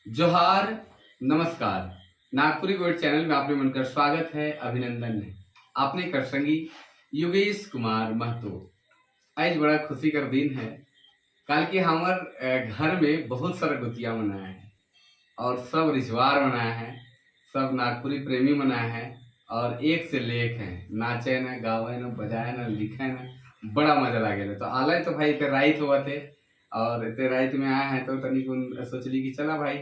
जोहार, नमस्कार। Nagpuri word channel में आपने मनकर स्वागत है, अभिनंदन है। आपने कर संगी योगेश कुमार महतो। आज बड़ा खुशी का दिन है। कल के हमार घर में बहुत सारा गुतिया मनाया है और सब रिश्वार मनाया है, सब नागपुरी प्रेमी मनाया है और एक से लेख है, नाचे न गावे न बजाए न लिखे न, बड़ा मजा लगे। तो आला तो भाई इतने राइत हुआ थे और इतने राइत में आया है तो तनिक सोचली कि चला भाई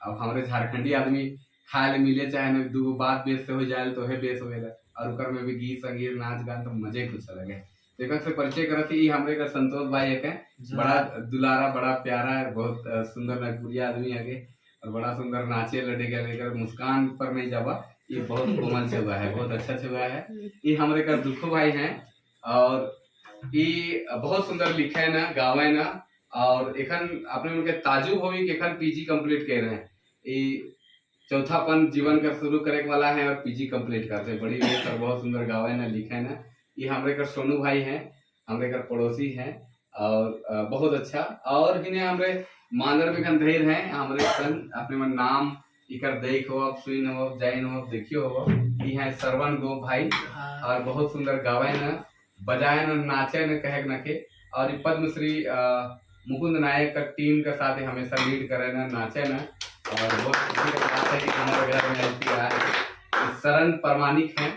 अब हमारे झारखंडी आदमी खाए ले मिले चाहे न दू बात बेस से हो जाए तो है बेस हो गया और उकर में भी गीत संगीत नाच गान तो मजे कुछ अलग है। तो एक से परिचय करती ही हमरे का संतोष भाई एक है, बड़ा दुलारा बड़ा प्यारा बहुत सुंदर नागपुरिया आदमी है और बड़ा सुंदर नाचे लड़े लेकर मुस्कान पर नहीं जावा, ये बहुत कोमल से हुआ है, बहुत अच्छा से हुआ है। ये हमारे का दुखो भाई हैं और ये बहुत सुंदर लिखे है ना गावे ना और एखन अपने उनके ताजुब होवी कि एखन पीजी कंप्लीट कर रहे हैं। ये चौथापन जीवन का शुरू करे वाला है और पीजी कंप्लीट करते हैं। बड़ी बेहतर बहुत सुंदर गावे ना लिखे ना। ये हमारे का सोनू भाई हैं, हमारे का पड़ोसी हैं और बहुत अच्छा। और भी हमारे मानर में गंधेर हैं हमारे अपने मन नाम इकर देख हो अब सुन हो जैन हो देखियो हो। ये है सरवन गो भाई और बहुत सुंदर गावे न बजाए न नाचे न कहे न के। और पद्मश्री मुकुंद नायक का टीम के साथ हमेशा लीड करे न नाचे न और बहुत खुशी की बात है कि हमारे घर में शरण प्रमाणिक हैं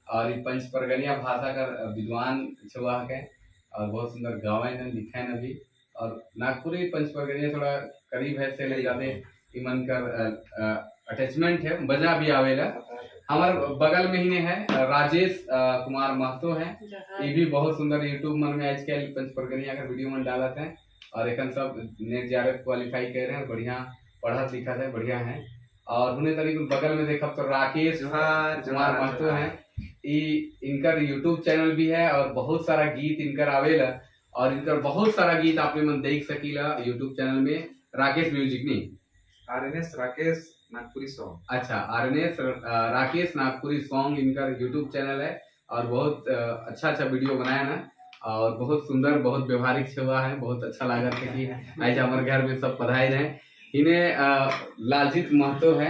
और ये पंच परगनिया भाषा का विद्वान छुआ है और बहुत सुंदर गावे न लिखे न भी। और नागपुरी पंच परगनिया थोड़ा करीब है से ले जाते इमन कर अटैचमेंट है, बजा भी आवेला। हमारे बगल में ही है राजेश कुमार महतो है, ये भी बहुत सुंदर यूट्यूब मन में आजकल पंच परगनिया का वीडियो मन डालते हैं और एक सब नेट जेआरएफ क्वालिफाई कर रहे हैं, बढ़िया पढ़ा लिखा है, बढ़िया है। और उन्हें तरीके बगल में देखा तो राकेश कुमार महतो है, इनकर यूट्यूब चैनल भी है और बहुत सारा गीत इनकर आवेला और इनकर बहुत सारा गीत आपने मन देख सकीला यूट्यूब चैनल में। राकेश म्यूजिक नहीं आरएनएस राकेश नागपुरी सॉन्ग। अच्छा, आरएनएस राकेश नागपुरी सॉन्ग इनका यूट्यूब चैनल है और बहुत अच्छा अच्छा वीडियो बनाया ना और बहुत सुंदर बहुत व्यवहारिक सेवा है। बहुत अच्छा लगा था कि आज हमारे घर में सब पधारे रहे। इन्हें लालजीत महतो है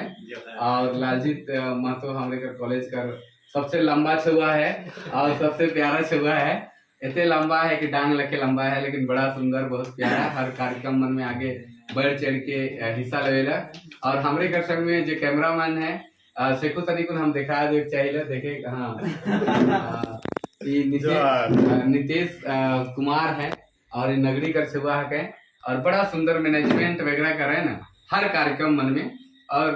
और लालजीत महतो हमारे कॉलेज का सबसे लंबा छुआ है और सबसे प्यारा छुआ है। इतने लंबा है कि डांग लखे लंबा है, लेकिन बड़ा सुंदर बहुत प्यारा, हर कार्यक्रम मन में आगे बढ़ चढ़ के हिस्सा लेवेला। और हमारे घर संग में जो कैमरामैन है सेको तरीकुन हम दिखा दे चाहिए देखे। हाँ, ये नितेश कुमार है और ये नगरी कर सेवा है और बड़ा सुंदर मैनेजमेंट वगैरह करे ना हर कार्यक्रम मन में और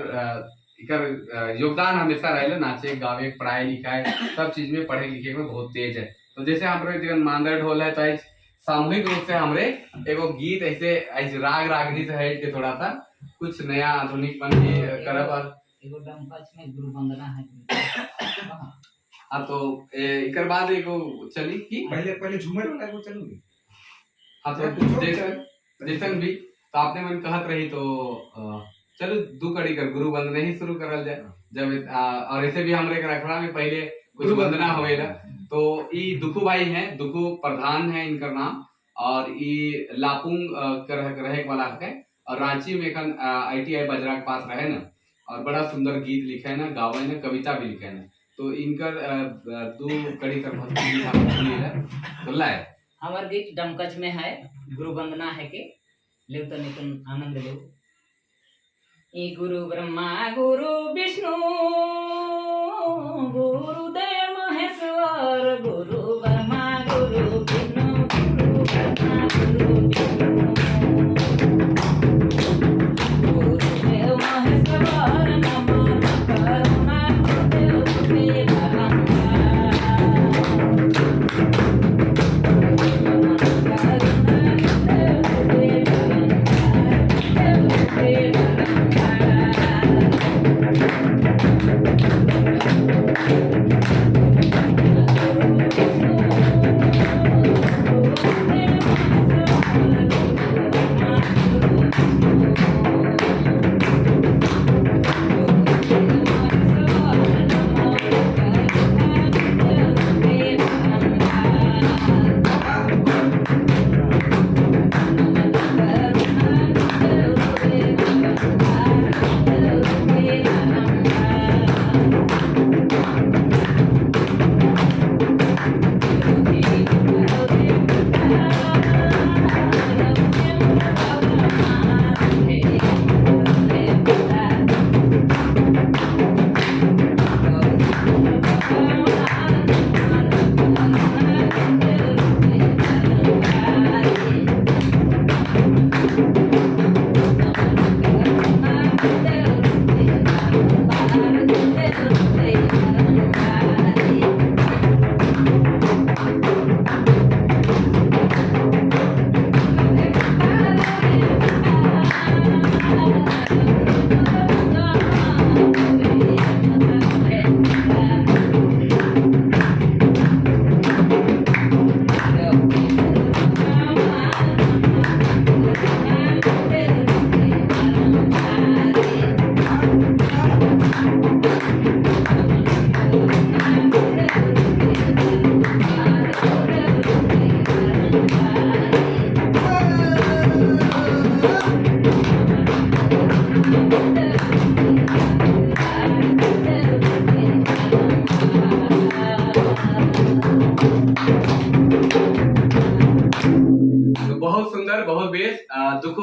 इकर योगदान हमेशा रहे नाचे गावे पढ़ाई लिखाई सब चीज में पढ़े लिखे में बहुत तेज है। तो जैसे हमारे जीवन मानदंड हो है तो आज सामूहिक रूप से हमरे एगो गीत ऐसे राग रागनी से हट के थोड़ा सा कुछ नया आधुनिक बन के करब और एगो डंपच में गुरु वंदना है। अब तो इकर बाद एगो चली की पहले झूमर वाला एगो चलूंगी। हाँ तो जैसन भी तो आपने मन कहत रही तो चलो दू कड़ी कर गुरु वंदना ही शुरू करल जाए। जब और ऐसे भी हमरे रखड़ा में पहले गुरु वंदना होवेला तो ये दुखू भाई हैं, दुखू प्रधान है इनका नाम और ये लापुंग रहे वाला है और रांची में कन ITI बजरा के पास रहे ना और बड़ा सुंदर गीत लिखे ना गावे ना कविता भी लिखे ना। तो इनकर दो कड़ी कर तो लाए हमार गीत डमकच में है, गुरु वंदना है के ले तो निकन आनंद ले। ई गुरु ब्रह्मा गुरु विष्णु गुरुदेव महेश्वर, गुरु ब्रह्मा गुरु विष्णु गुरु ब्रह्मा गुरु विष्णु गुरुदेव महेश्वर नमो करुणा गुरुदेव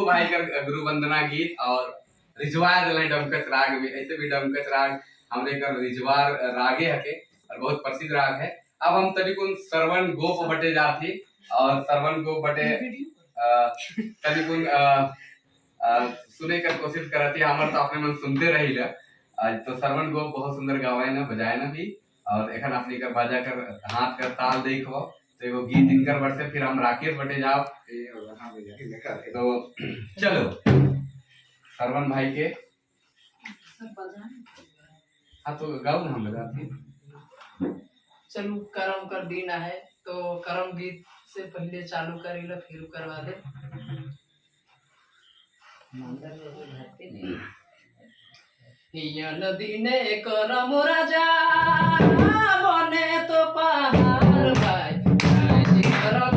भाई का गुरु वंदना गीत और रिजवार दलाई डमकच राग में, ऐसे भी डमकच राग हमने कर रिजवार रागे हके और बहुत प्रसिद्ध राग है। अब हम तनिकुन श्रवण गोप बटे जाती और श्रवण गोप बटे तनिकुन सुने कर कोशिश करती हमारे तो अपने मन सुनते रही ला। तो श्रवण गोप बहुत सुंदर गावाए ना बजाए ना भी और एखन अपनी कर बाजा कर हाथ कर ताल देखो तो एगो गीत इनकर वर्ष से फिर हम राकेश बटे जाओ। तो चलो श्रवण भाई के हाँ तो गाओ ना हम लगाते। चलो करम कर दिन है तो करम गीत से पहले चालू करी ला फिर करवा दे। यन दिने करम राजा बने तो पहाड़ भाई करम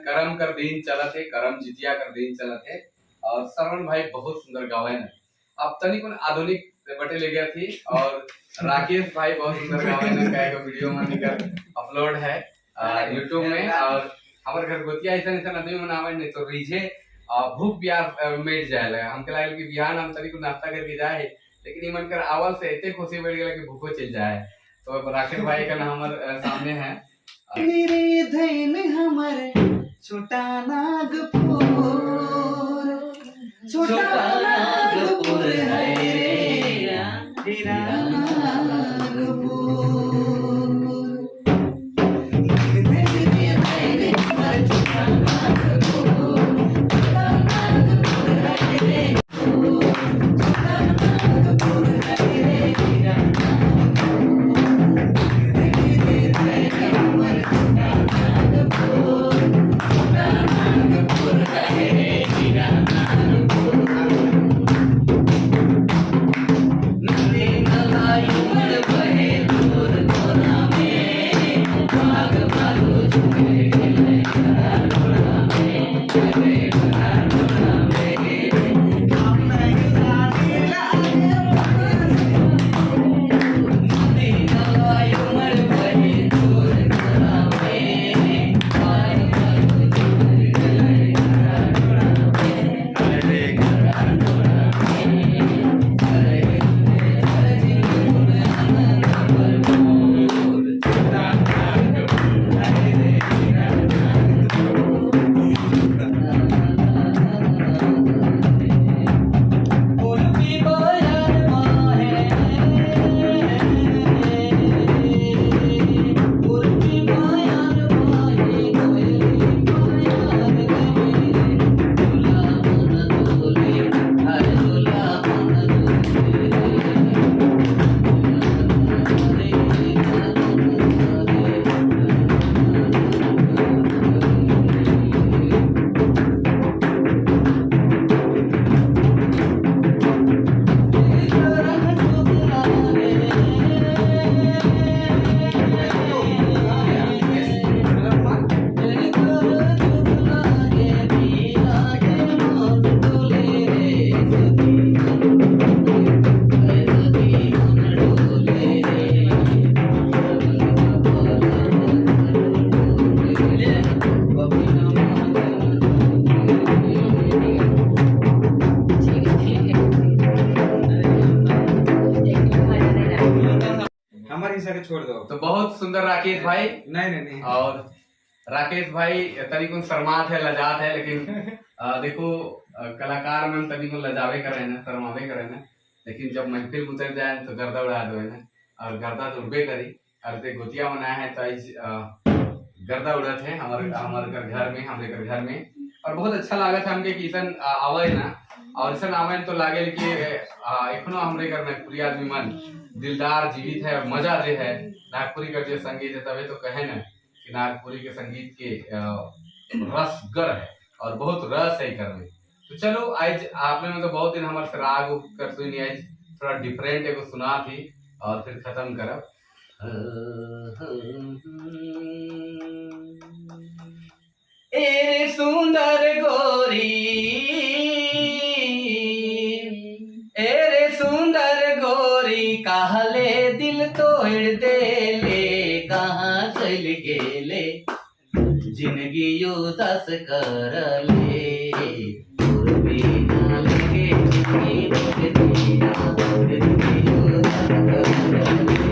करम कर दिन चलत है, करम जितिया कर दिन चलत है और श्रवण भाई बहुत सुंदर गावे न। अब तनिक आधुनिक बटे ले गया थी और राकेश भाई बहुत सुंदर गावे न, कहे का वीडियो में निकल अपलोड है यूट्यूब में। और हमारे घर गोतिया ऐसा ऐसा आदमी मनावे नहीं तो रीझे भूख प्यार मिट जाए। हमके लागल कि बिहान हम तनिक नाश्ता करके जाए लेकिन ये मन कर आवल से इतने खुशी बढ़ गया कि भूखो चल जाए। तो राकेश भाई का नाम हमारे सामने है। मेरे धैन हमारे छोटा नागपुर, छोटा नागपुर है रे तेरा नागपुर। ऐसा के छोड़ दो। तो बहुत सुंदर राकेश भाई। नहीं नहीं नहीं। और राकेश भाई तनिको शर्मात है, लजात है, लेकिन देखो कलाकार में तनिको लजावे करे ना, शर्मावे करे ना, लेकिन जब महफिल उतर जाए तो गर्दा उड़ा दो ना, और गर्दा तो उड़बे करी। और ते गोतिया मनाया है तो आज गर्दा उड़त है हमारे घर में, हमारे घर में। और बहुत अच्छा लागत है हमके कि इसन आवे ना, और इसन आवे तो लागे कि एखनो हमरे घर नागपुरी आदमी मन दिलदार जीवित है, और मजा जे है नागपुरी का जो संगीत है, तबे तो कहे ना कि नागपुरी के संगीत के रसगर है और बहुत रस है कर में। तो चलो आज आपने मतलब बहुत दिन हमारे राग कर सुनी, आज थोड़ा डिफरेंट एगो सुना थी और फिर खत्म करब। ए सुंदर गोरी, ए सुंदर गोरी, कहले दिल तोड़ दे ले, कहाँ चल गेले जिंदगी उदास कर ले, बिना लगे जिंदगी उदास कर ले।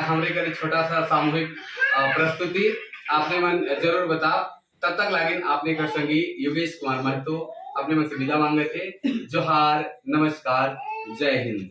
हमरे करे छोटा सा सामूहिक प्रस्तुति आपने मन जरूर बताओ। तब तक लागिन आपने कर संगी योगेश कुमार महतो अपने मन से विदा मांगे थे। जोहार, नमस्कार, जय हिंद।